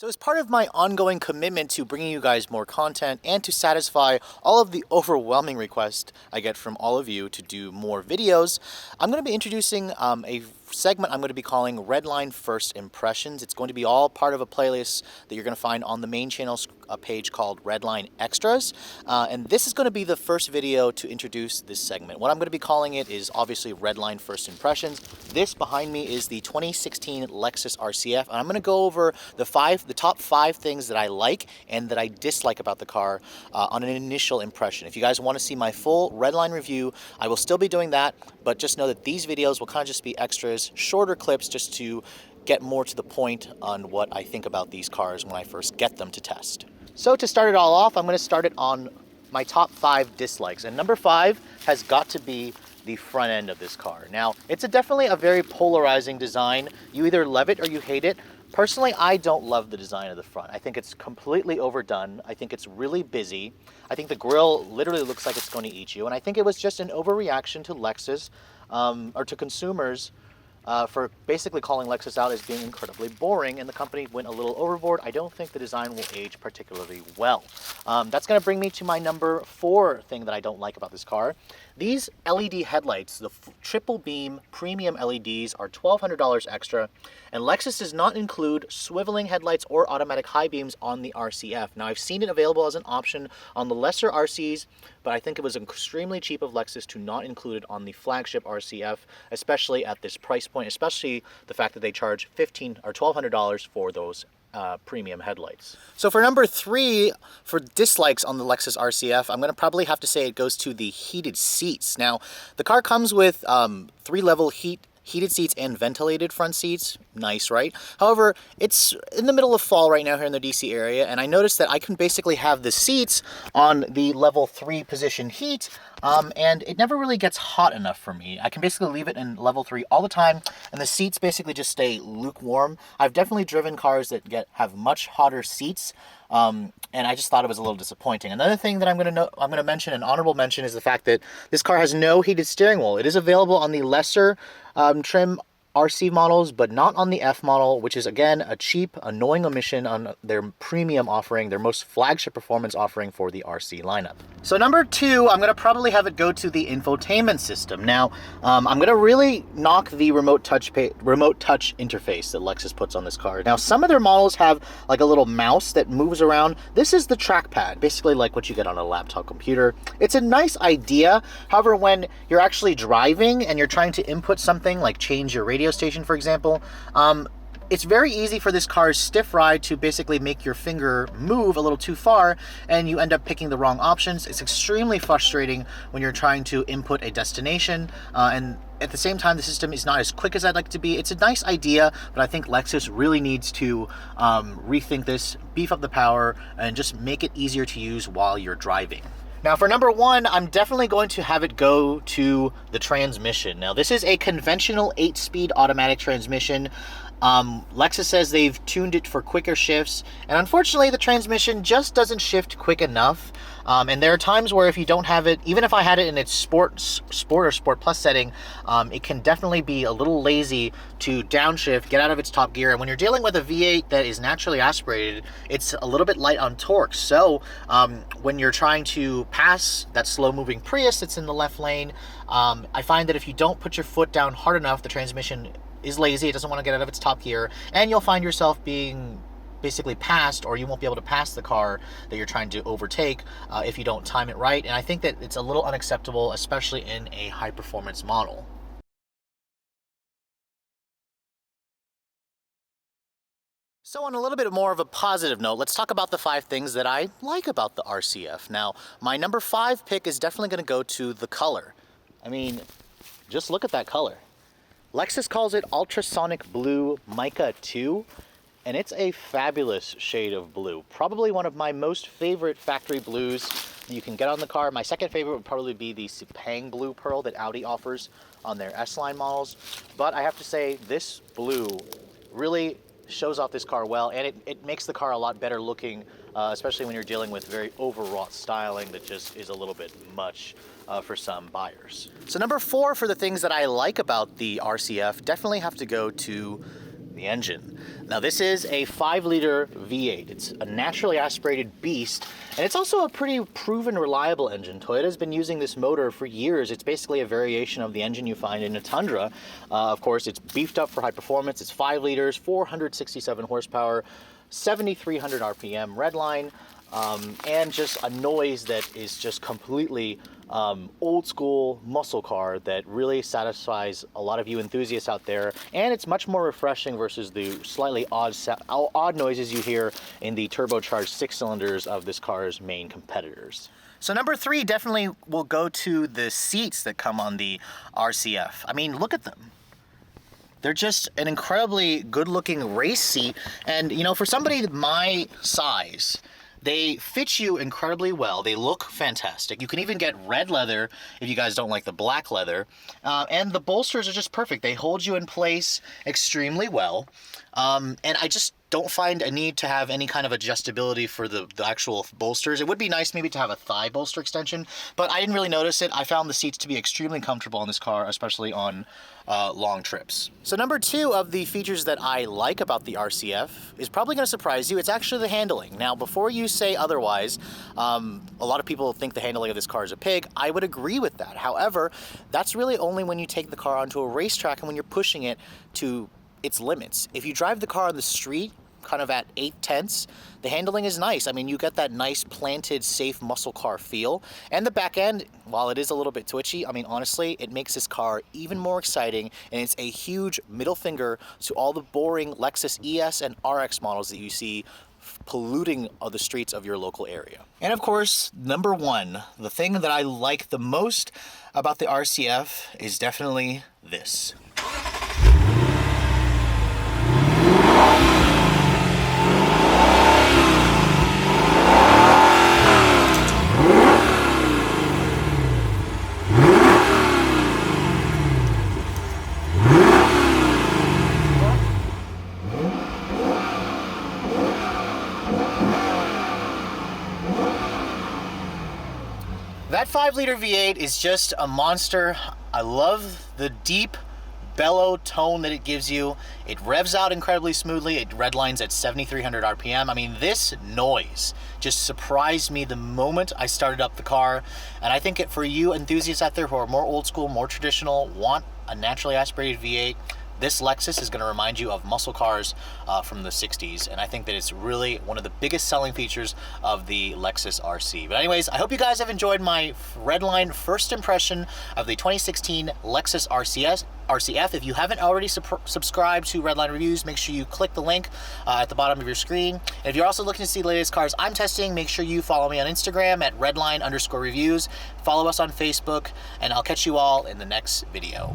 So as part of my ongoing commitment to bringing you guys more content and to satisfy all of the overwhelming requests I get from all of you to do more videos, I'm going to be introducing a segment I'm going to be calling Redline First Impressions. It's going to be all part of a playlist that you're going to find on the main channel page called Redline Extras. And this is going to be the first video to introduce this segment. What I'm going to be calling it is obviously Redline First Impressions. This behind me is the 2016 Lexus RCF, and I'm going to go over the top five things that I like and that I dislike about the car on an initial impression. If you guys want to see my full Redline review, I will still be doing that, but just know that these videos will kind of just be extras, shorter clips, just to get more to the point on what I think about these cars when I first get them to test. So to start it all off, I'm going to start it on my top 5 dislikes, and number 5 has got to be the front end of this car. Now, it's definitely a very polarizing design. You either love it or you hate it. Personally, I don't love the design of the front. I think it's completely overdone. I think it's really busy. I think the grille literally looks like it's going to eat you. And I think it was just an overreaction to Lexus, or to consumers, for basically calling Lexus out as being incredibly boring, and the company went a little overboard. I don't think the design will age particularly well. That's going to bring me to my number 4 thing that I don't like about this car. These LED headlights, the triple beam premium LEDs, are $1,200 extra, and Lexus does not include swiveling headlights or automatic high beams on the RCF. Now, I've seen it available as an option on the lesser RCs, but I think it was extremely cheap of Lexus to not include it on the flagship RCF, especially at this price point, especially the fact that they charge $1,500 or $1,200 for those premium headlights. So for number 3, for dislikes on the Lexus RCF, I'm going to probably have to say it goes to the heated seats. Now, the car comes with 3-level heated seats and ventilated front seats. Nice, right? However, it's in the middle of fall right now here in the DC area, and I noticed that I can basically have the seats on the level 3 position heat, and it never really gets hot enough for me. I can basically leave it in level 3 all the time, and the seats basically just stay lukewarm. I've definitely driven cars that have much hotter seats, and I just thought it was a little disappointing. Another thing that I'm going to mention, an honorable mention, is the fact that this car has no heated steering wheel. It is available on the lesser trim RC models, but not on the F model, which is again a cheap, annoying omission on their premium offering, their most flagship performance offering for the RC lineup. So number 2, I'm going to probably have it go to the infotainment system. Now, I'm going to really knock the remote touch interface that Lexus puts on this car. Now, some of their models have like a little mouse that moves around. This is the trackpad, basically like what you get on a laptop computer. It's a nice idea. However, when you're actually driving and you're trying to input something like change your radio station, for example, it's very easy for this car's stiff ride to basically make your finger move a little too far, and you end up picking the wrong options. It's extremely frustrating when you're trying to input a destination, and at the same time, the system is not as quick as I'd like it to be. It's a nice idea, but I think Lexus really needs to rethink this, beef up the power, and just make it easier to use while you're driving. Now for number 1, I'm definitely going to have it go to the transmission. Now this is a conventional 8-speed automatic transmission. Lexus says they've tuned it for quicker shifts, and unfortunately the transmission just doesn't shift quick enough. And there are times where if you don't have it, even if I had it in its sport or sport plus setting, it can definitely be a little lazy to downshift, get out of its top gear. And when you're dealing with a V8 that is naturally aspirated, it's a little bit light on torque. So when you're trying to pass that slow moving Prius that's in the left lane, I find that if you don't put your foot down hard enough, the transmission is lazy. It doesn't want to get out of its top gear, and you'll find yourself being basically passed, or you won't be able to pass the car that you're trying to overtake if you don't time it right. And I think that it's a little unacceptable, especially in a high performance model. So on a little bit more of a positive note, let's talk about the 5 things that I like about the RCF. Now, my number 5 pick is definitely going to go to the color. I mean, just look at that color. Lexus calls it Ultrasonic Blue Mica 2, and it's a fabulous shade of blue. Probably one of my most favorite factory blues that you can get on the car. My second favorite would probably be the Sepang Blue Pearl that Audi offers on their S-Line models. But I have to say, this blue really shows off this car well, and it makes the car a lot better looking, especially when you're dealing with very overwrought styling that just is a little bit much for some buyers. So number 4 for the things that I like about the RCF definitely have to go to the engine. Now this is a 5-liter V8. It's a naturally aspirated beast, and it's also a pretty proven reliable engine. Toyota's been using this motor for years. It's basically a variation of the engine you find in a Tundra. Of course, it's beefed up for high performance. It's 5 liters, 467 horsepower, 7,300 RPM, Redline, and just a noise that is just completely old school muscle car that really satisfies a lot of you enthusiasts out there, and it's much more refreshing versus the slightly odd noises you hear in the turbocharged 6 cylinders of this car's main competitors. So number 3 definitely will go to the seats that come on the RCF. I mean, look at them. They're just an incredibly good-looking race seat, and you know, for somebody my size, they fit you incredibly well. They look fantastic. You can even get red leather if you guys don't like the black leather. And the bolsters are just perfect. They hold you in place extremely well. And I just don't find a need to have any kind of adjustability for the actual bolsters. It would be nice maybe to have a thigh bolster extension, but I didn't really notice it. I found the seats to be extremely comfortable in this car, especially on long trips. So number 2 of the features that I like about the RCF is probably going to surprise you. It's actually the handling. Now, before you say otherwise, a lot of people think the handling of this car is a pig. I would agree with that. However, that's really only when you take the car onto a racetrack and when you're pushing it to its limits. If you drive the car on the street, kind of at 8/10, the handling is nice. I mean, you get that nice planted, safe muscle car feel. And the back end, while it is a little bit twitchy, I mean, honestly, it makes this car even more exciting, and it's a huge middle finger to all the boring Lexus ES and RX models that you see polluting the streets of your local area. And of course, number 1, the thing that I like the most about the RCF is definitely this. That 5-liter V8 is just a monster. I love the deep bellow tone that it gives you. It revs out incredibly smoothly. It redlines at 7,300 RPM. I mean, this noise just surprised me the moment I started up the car. And I think for you enthusiasts out there who are more old school, more traditional, want a naturally aspirated V8, this Lexus is going to remind you of muscle cars from the 60s, and I think that it's really one of the biggest selling features of the Lexus RC. But anyways, I hope you guys have enjoyed my Redline first impression of the 2016 Lexus RCF. If you haven't already subscribed to Redline Reviews, make sure you click the link at the bottom of your screen. And if you're also looking to see the latest cars I'm testing, make sure you follow me on Instagram at Redline_reviews. Follow us on Facebook, and I'll catch you all in the next video.